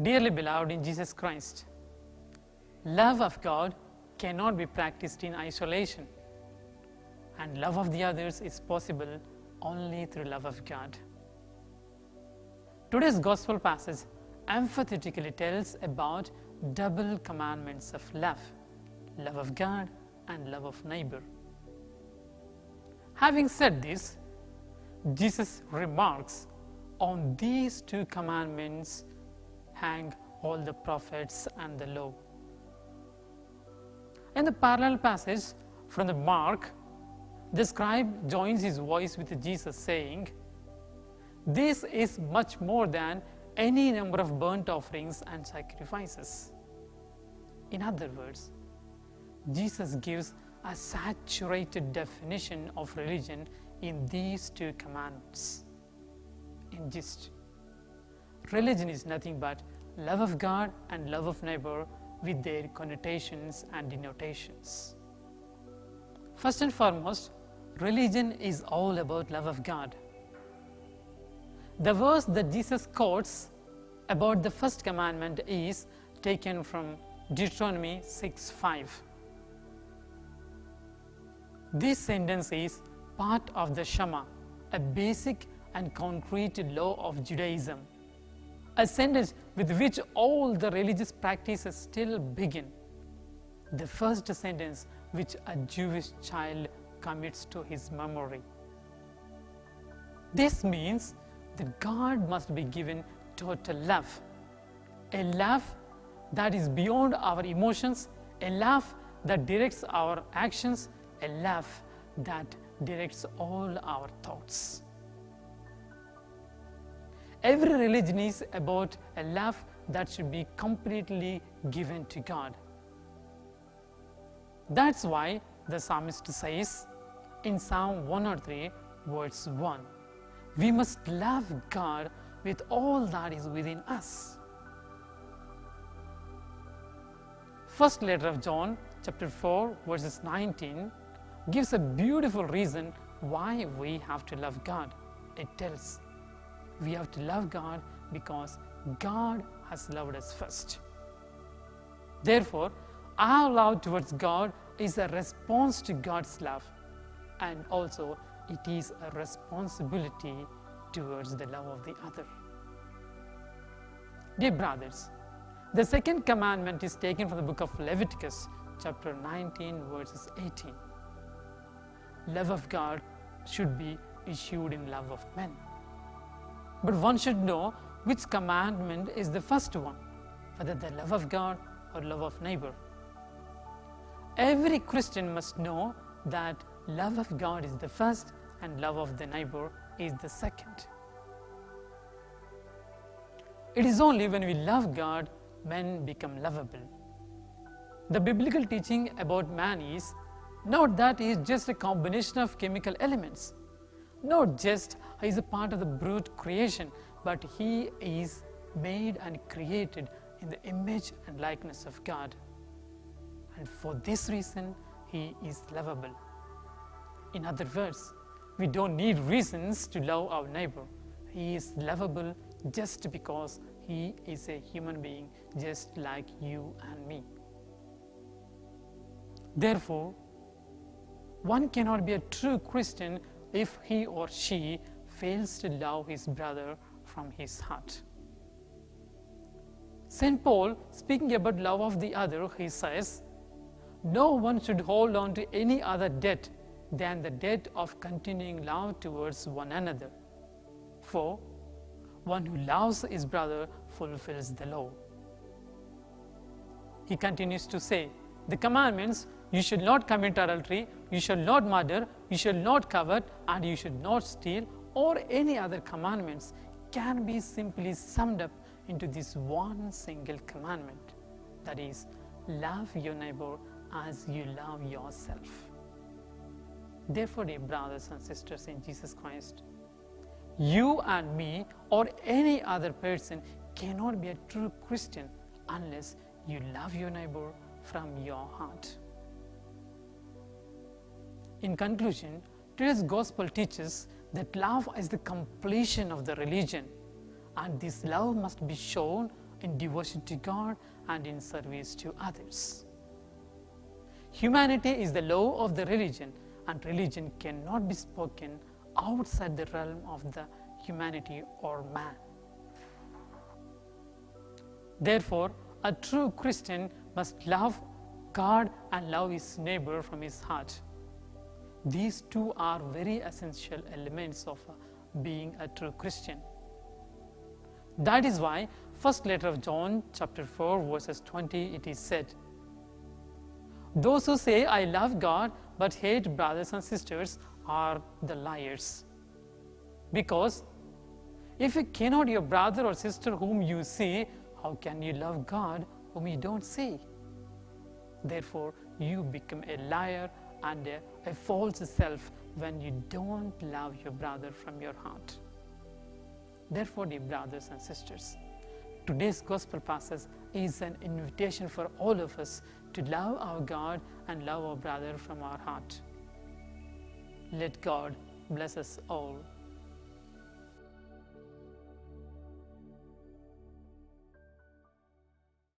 Dearly beloved in Jesus Christ, love of God cannot be practiced in isolation, and love of the others is possible only through love of God. Today's gospel passage emphatically tells about double commandments of love of God and love of neighbor. Having said this, Jesus remarks, on these two commandments hang all the prophets and the law. In the parallel passage from the Mark, the scribe joins his voice with Jesus saying, this is much more than any number of burnt offerings and sacrifices. In other words, Jesus gives a saturated definition of religion in these two commandments. In gist, religion is nothing but love of God and love of neighbor with their connotations and denotations. First and foremost, religion is all about love of God. The verse that Jesus quotes about the first commandment is taken from Deuteronomy 6:5. This sentence is part of the Shema, a basic and concrete law of Judaism, a sentence with which all the religious practices still begin, the first sentence which a Jewish child commits to his memory. This means that God must be given total love, a love that is beyond our emotions, a love that directs our actions, a love that directs all our thoughts. Every religion is about a love that should be completely given to God. That's why the psalmist says in Psalm 103, verse 1, we must love God with all that is within us. First letter of John, chapter 4, verses 19, gives a beautiful reason why we have to love God. It tells, we have to love God because God has loved us first. Therefore, our love towards God is a response to God's love, and also it is a responsibility towards the love of the other. Dear brothers, the second commandment is taken from the book of Leviticus, chapter 19, verses 18. Love of God should be issued in love of men. But one should know which commandment is the first one, whether the love of God or love of neighbor. Every Christian must know that love of God is the first and love of the neighbor is the second. It is only when we love God men become lovable. The biblical teaching about man is not that he is just a combination of chemical elements, not just he is a part of the brute creation, but he is made and created in the image and likeness of God. And for this reason, he is lovable. In other words, we don't need reasons to love our neighbor. He is lovable just because he is a human being just like you and me. Therefore, one cannot be a true Christian if he or she fails to love his brother from his heart. St. Paul, speaking about love of the other, he says, no one should hold on to any other debt than the debt of continuing love towards one another. For one who loves his brother fulfills the law. He continues to say, the commandments, you should not commit adultery, you shall not murder, you shall not covet, and you should not steal, or any other commandments can be simply summed up into this one single commandment, that is, love your neighbor as you love yourself. Therefore, dear brothers and sisters in Jesus Christ, you and me or any other person cannot be a true Christian unless you love your neighbor from your heart. In conclusion, today's gospel teaches that love is the completion of the religion, and this love must be shown in devotion to God and in service to others. Humanity is the law of the religion, and religion cannot be spoken outside the realm of the humanity or man. Therefore, a true Christian must love God and love his neighbor from his heart. These two are very essential elements of being a true Christian. That is why, first letter of John, chapter 4, verses 20, it is said, "Those who say, 'I love God,' but hate brothers and sisters are the liars. Because if you cannot your brother or sister whom you see, how can you love God whom you don't see? Therefore, you become a liar and a false self when you don't love your brother from your heart." Therefore, dear brothers and sisters, today's gospel passage is an invitation for all of us to love our God and love our brother from our heart. Let God bless us all.